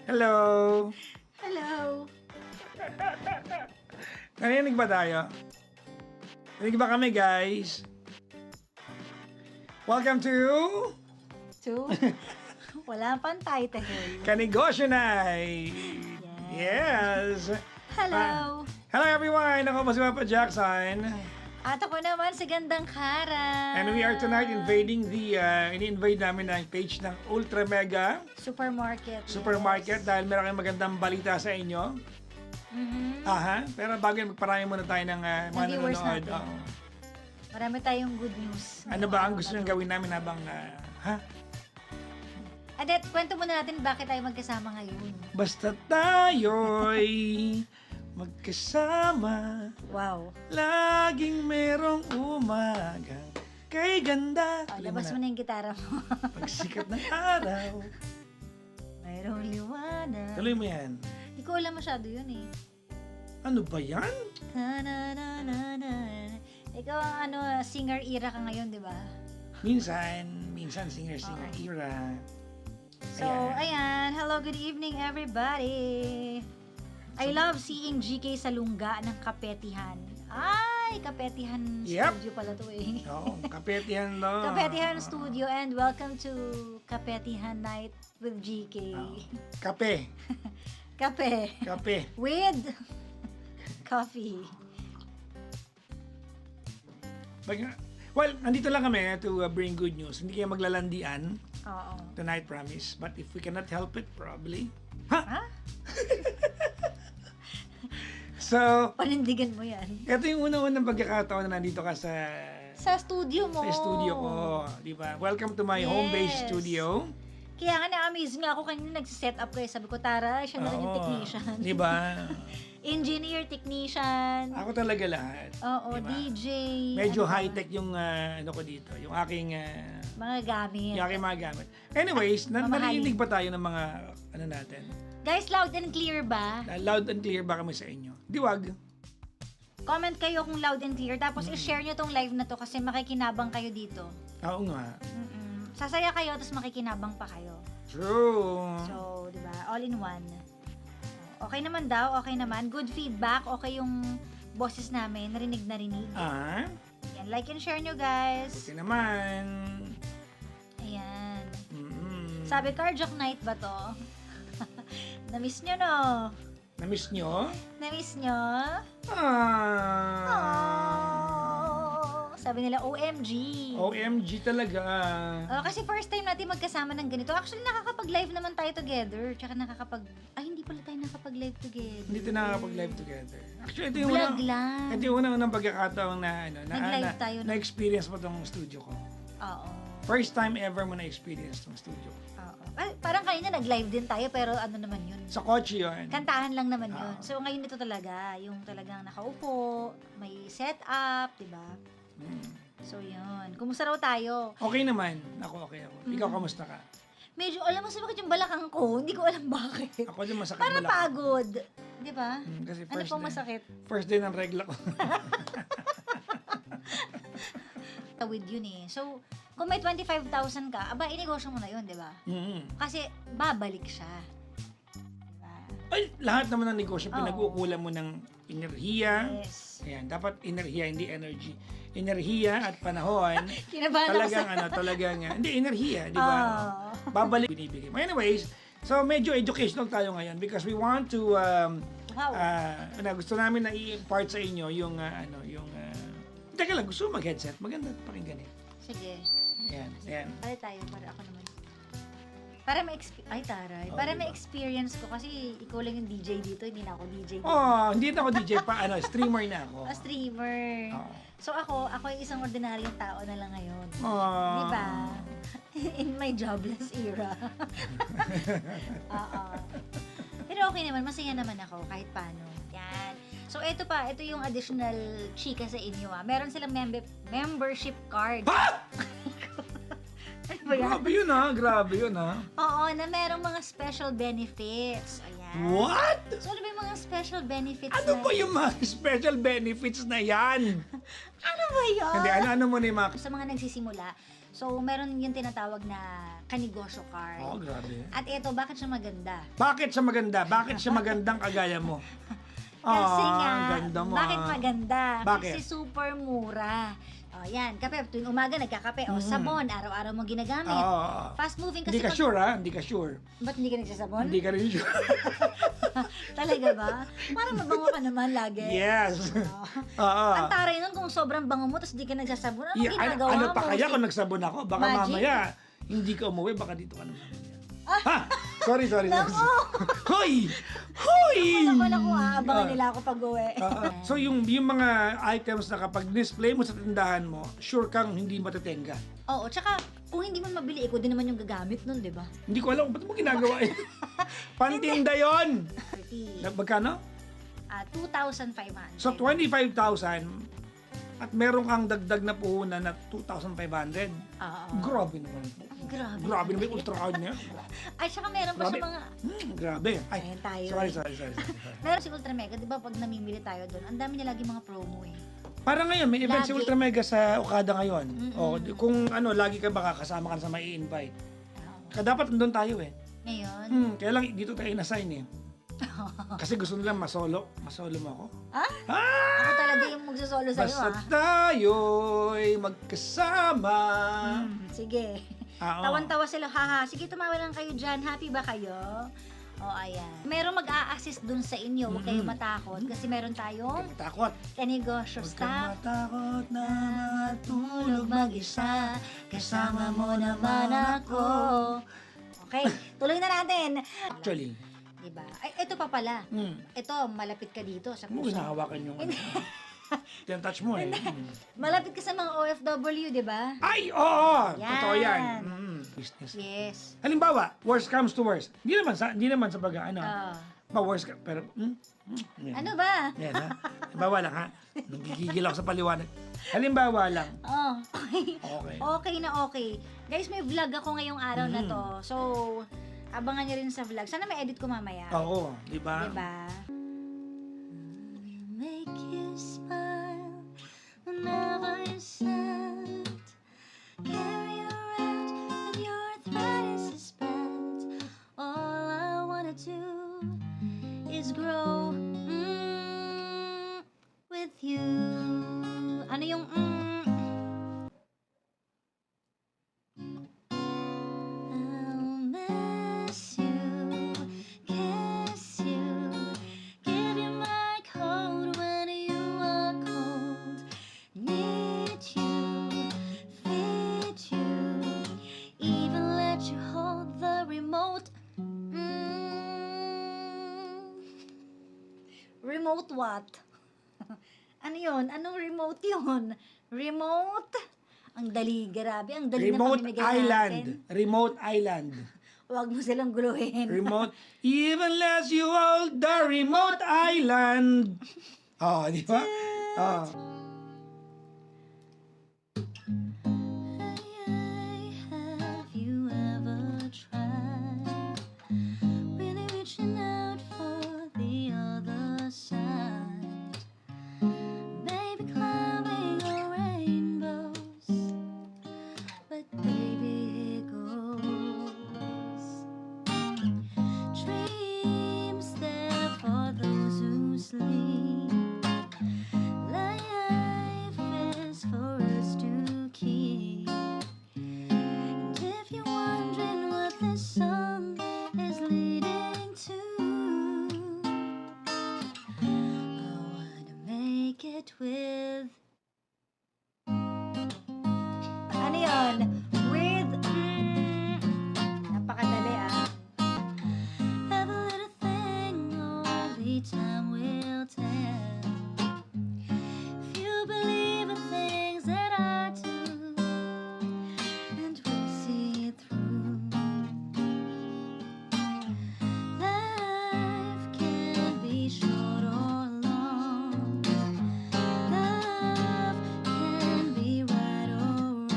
Hello! Hello! Narinig ba tayo? Narinig ba kami, guys? Welcome to To? Wala pang title. Kanegosyo Night! Yes! Hello! Hello everyone! Ako po si Papa Jackson. At ako naman si Gandang Kara. And we are tonight invading the, ini-invade namin ang page ng Ultra Mega Supermarket. dahil meron kayong magandang balita sa inyo. Mhm. Aha, pero bago yan, magparami muna tayo ng mga viewers nanonood. natin. Oo. Marami tayong good news. Ano ba ang gusto nyo gawin namin habang, Adet, kwento muna natin bakit tayo magkasama ngayon. Basta tayo'y magkasama, Wow. laging merong umaga kay ganda. Oh, labas mo na yung gitara mo. Pagsikat ng araw. Mayroong liwanag. Tuloy mo yan. Hindi ko alam masyado yun eh. Ano ba yan? Na. Ikaw ang singer era ka ngayon, di ba? Minsan singer-singer era. So, ayan. Hello, good evening, everybody. I love seeing GK sa lungga ng Kapetihan. Ay, Kapetihan Yep. Studio pala to eh. Oo, kapetihan no. Kapetihan Studio and welcome to Kapetihan Night with GK. Kape. Kape. Kape. With coffee. Well, nandito lang kami to bring good news. Hindi kayo maglalandian Oo. tonight, promise. But if we cannot help it, probably. Ha? So, Panindigan mo yan. ito yung unang pagkakataon na nandito ka sa Studio mo. studio ko. Di ba? Welcome to my home-based Yes. studio. Kaya nga na-amaze nga ako kanina nagsiset up kayo. Sabi ko, Tara, siya na rin yung Oo. technician. Di ba? Engineer, technician. Ako talaga lahat. Oo, Diba? DJ. Medyo ano ba? high-tech yung ano ko dito. Yung aking Mga gamit. yung aking mga gamit. Anyways, Mamahalin. narinig ba tayo ng mga ano natin? Guys, loud and clear ba? Loud and clear ba kami sa inyo? Diwag. Comment kayo kung loud and clear. Tapos i-share nyo tong live na to kasi makikinabang kayo dito. Oo nga. Sasaya kayo, tapos makikinabang pa kayo. True. So, di ba? All in one. Okay naman daw, okay naman. Good feedback, okay yung boses namin. Narinig. Yan, like and share nyo, guys. Buti naman. Ayan. Mm-mm. Sabi, cardiac night ba to? Na-miss nyo, no? Na-miss nyo? Na-miss nyo? Ah. Oh, sabi nila, OMG. OMG talaga. Kasi first time natin magkasama ng ganito. Actually, nakakapag-live naman tayo together. Tsaka hindi pala tayo nakakapag-live together. Hindi tayo nakakapag-live together. Actually, ito yung Vlog lang. Ito yung unang pagkakataon na Nag-live tayo na- na-experience mo tong studio ko. Oo. First time ever mo na-experience tong studio ko. Oo. Ay, parang kanina nag-live din tayo, pero ano naman yun? Sa kotse yun. Kantahan lang naman yun. So, ngayon ito talaga, yung talagang nakaupo, may setup, di ba? So, yun. Kumusta raw tayo? Okay naman. Ako, okay ako. Ikaw, kamusta ka? Medyo, alam mo, sakit yung balakang ko. Hindi ko alam bakit. Ako din masakit Parang balakang. pagod. Di ba? Kasi Ano first pong day. masakit? First day ng regla ko. Tawid yun eh. So, kung may 25,000 ka, aba, inegosyo mo na yun, di ba? Kasi, babalik siya. Diba? Ay, lahat naman ng negosyo, Oo. pinag-uukulan mo ng enerhiya. Yes. Ayan, dapat enerhiya, hindi energy. Enerhiya at panahon. Kinabahan ako sa... talagang, hindi, enerhiya, di ba? Oo. Babalik, binibigay mo. Anyways, so medyo educational tayo ngayon because we want to, Wow. gusto namin na i-impart sa inyo yung, teka lang, gusto mo mag-headset? Maganda pakinggan eh. Sige. Ayan. Pala tayo, para ako naman. Para ay taray. Oh, Para diba? may experience ko kasi ikaw lang yung DJ dito, hindi na ako DJ dito. Oh, hindi na ako DJ pa, streamer na ako. A streamer. Oo. So ako yung isang ordinaryong tao na lang ngayon. Oh. Di ba? In my jobless era. Oo. Pero okay naman, masaya naman ako kahit paano. Yan. So ito yung additional chika sa inyo ah. Meron silang membership card. Ha? Ano ba yan? Grabe yun ha. Oo, na merong mga special benefits. Ayan. What? So ano ba yung mga special benefits Ano na ba yung mga special benefits na yan? Ano ba yun? Hindi, ano mo na yung mga... Sa mga nagsisimula, So, meron yung tinatawag na kanegosyo card. Oh, grabe. At ito, bakit siya maganda? Bakit siya maganda? Bakit siya magandang kagaya mo? Kasi nga, ang ganda mo. bakit maganda? Bakit? Kasi super mura. O, yan. Kape, tuwing umaga nagkakape. O, sabon, araw-araw mo ginagamit. Oo. Fast moving kasi Hindi ka sure, ha? Hindi ka sure. Ba't hindi ka nagsasabon? Hindi ka rin sure. Talaga ba? Parang mabango ka naman lagi. Yes. Oo. Oo. Ang taray nun kung sobrang bango mo tapos di ka nagsasabon. Ano Yeah, ginagawa ano mo? pa kaya kung nagsabon ako? Baka Magic? mamaya, hindi ka umuwi, baka dito ka naman. Ha? Sorry. Naku! Hoy! Hoy! Naku, aabangan nila ako pag uwi. So yung mga items na kapag display mo sa tindahan mo, sure kang hindi matitenga. Oo, tsaka kung hindi mo mabili, ikaw din naman yung gagamit nun, di ba? Hindi ko alam kung ba't mo ginagawa yun. Pantinda yun! 30. Magkano? 2,500. So 25,000 at meron kang dagdag na puhunan na 2,500. Oo. Grabe naman po. Grabe naman yung ultra card niya. Ay, tsaka meron pa Grabe. siya mga... Grabe. Ay, Ayan tayo. sorry. Meron si Ultra Mega, di ba pag namimili tayo doon, ang dami niya lagi mga promo eh. Parang ngayon, may event si Lagi. Ultra Mega sa Okada ngayon. O, kung lagi ka baka kasama ka sa may invite. Oo. Kaya dapat nandun tayo eh. Ngayon, Kaya lang dito tayo na-sign eh. Kasi gusto nila masolo mo ako. ako talaga yung magsasolo sa'yo Basta ah. tayo'y magkasama. Sige. Oo. Tawan-tawa sila, haha. Sige, tumawa lang kayo dyan. Happy ba kayo? O, ayan. Meron mag-a-assist dun sa inyo. Huwag kayo matakot. Kasi meron tayong Takot. kanegosyo Huwag kang staff. matakot na Tulog mag-isa, kasama mo naman ako. Okay, tuloy na natin. Actually, Diba? Ay, ito pa pala. hmm, Ito, malapit ka dito sa mo puso. hinahawakan yung tinatouch mo eh. Malapit ka sa mga OFW, di ba? Ay, oo! Yan. Totoo yan. Business. Yes. Halimbawa, worst comes to worst. Hindi naman sa pag-ano. Oh. Pero, yan. Ano ba? Yan ha. Halimbawa lang ha. Nagigigil ako sa paliwanag. Halimbawa lang. Oh. Okay. Okay na okay. Guys, may vlog ako ngayong araw na to. So, abangan nyo rin sa vlog. Sana may edit ko mamaya. Oo, di ba? Diba? Make you smile whenever you're sad. Carry you around when your arthritis is bad. All I wanna do is grow with you. Ano yung I'll miss you, kiss you, give you my coat when you are cold, need you, feed you, even let you hold the remote. Remote what? Ano yun? Anong remote yun? Remote? Ang dali, grabe. Ang dali na Remote pamimigay island. natin. Remote island. Huwag mo silang guluhin. Remote. Even less you hold the remote island. Oh, di ba? Oh. Have you ever tried really reaching out for the other side? Maybe climbing a rainbows, but baby, it goes. Dreams there for those who sleep. Life is for us to keep. And if you're wondering what this song is leading to, I wanna make it with. Ano yun? With. Napakadali ah. Every little thing, only time will tell. If you believe in things that I do, and we'll see it through. Life can be short or long. Love can be right or wrong.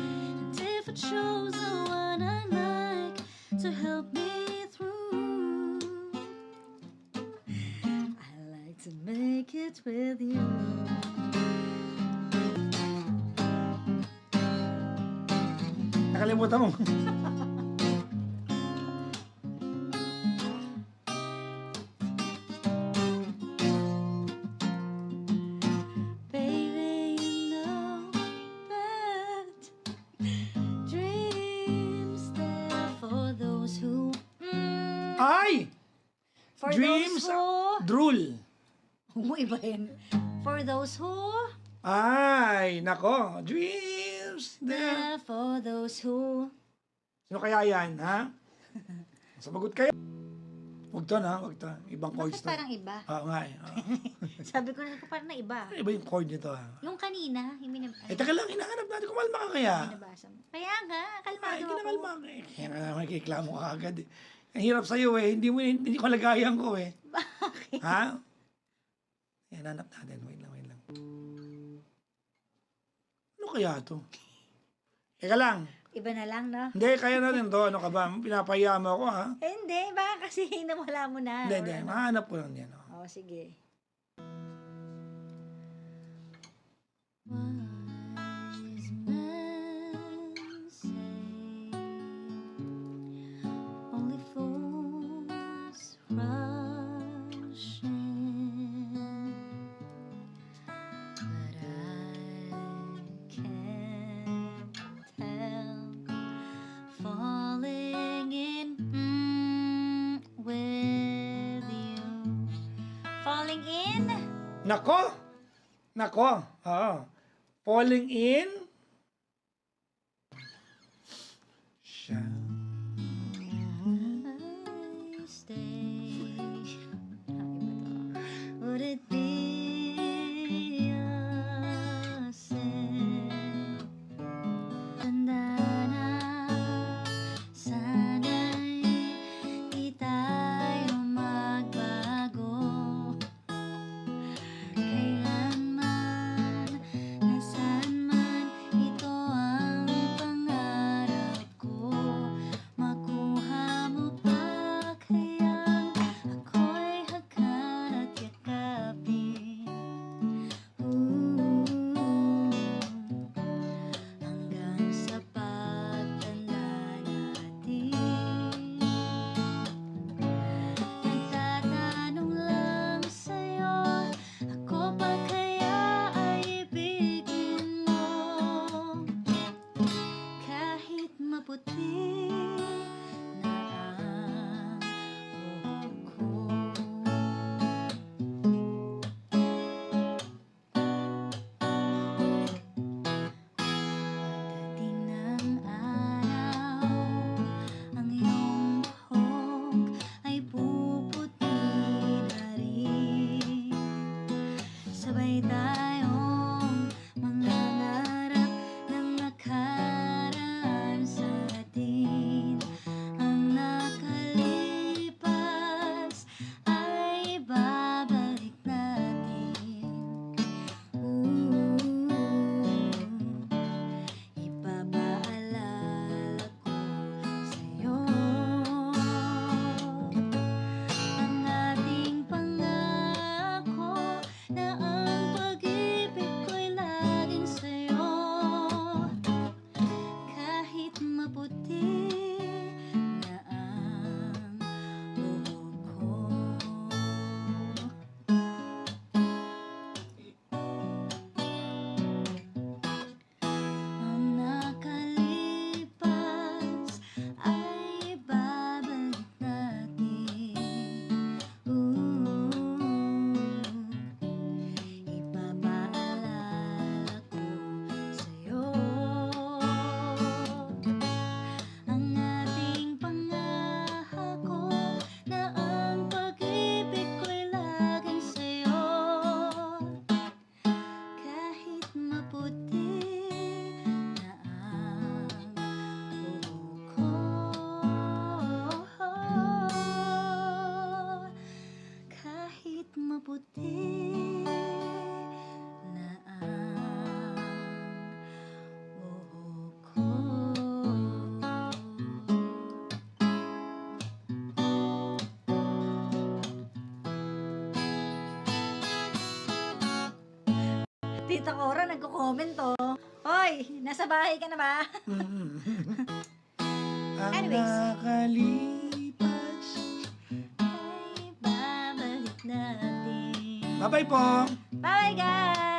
And if I chose the one I like to help me through, I like to make it with you. Nakalimutan mo. Baby, you know that dreams there for those who Ay! for Dreams, those who drool. iba yun. For those who Ay, nako. Dreams. There. for those who Sino kaya yan, ha? Sabagot kayo. Huwag to, ha? Huwag to. Ibang chords bakit to. parang iba? Oo nga eh. Oo. Sabi ko na parang na iba. Iba yung chord nito, ha? Yung kanina, yung Eh, taka lang, hinahanap natin. Kumalma ka kaya. binabasa mo. Kaya nga, kalmado Ay, ako. kinakalma ka eh. Kaya nga naman, kiklamo ka agad eh. Ang hirap sa'yo eh. Hindi ko lagayan ko eh. Bakit? Ha? Yan, hanap natin. Wait lang. Ano kaya to? Teka lang. Iba na lang, no? Hindi, kaya natin to. Ano ka ba? Pinapahiya mo ako, ha? Eh, hindi, baka kasi nawala mo na. Hindi. Or ano. Mahanap ko lang yan. Oh. Oo, sige. Wise men say only fools rush in, but I can't help falling in with you. Falling in? Nako! Oo. Falling in. Siya. I stay. Would it be a sin? Tanda na sana'y di tayo magbago. Kailanman, nasaan man, ito ang pangarap ko. Makuha mo pa kayang ako'y hagkan at yakapin. Hanggang sa pagtanda natin. Nagtatanong lang sa'yo, ako pa kaya ay ibigin mo? Kahit maputi na ang buhok ko. Pagdating ng araw, ang iyong buhok ay puputi na rin. Sabay tayong mangangarap ng nakaraan sa atin. Ang nakalipas ay babalik natin. Ipapaalala ko sa'yo ang ating pangako na ang pag-ibig ko'y laging sa'yo. Kahit maputi na ang buhok ko. Ang nakalipas ay babalik natin. Ipapaalala ko sa'yo ang ating pangako na ang pag-ibig ko'y laging sa'yo. Kahit maputi na ang buhok ko. Kahit maputi na ang buhok ko. Tita Cora, nagko-comment to. Hoy, Nasa bahay ka na ba? Ang Anyways. nakalipas. Ay, babalik natin. Bye-bye po! Bye, guys!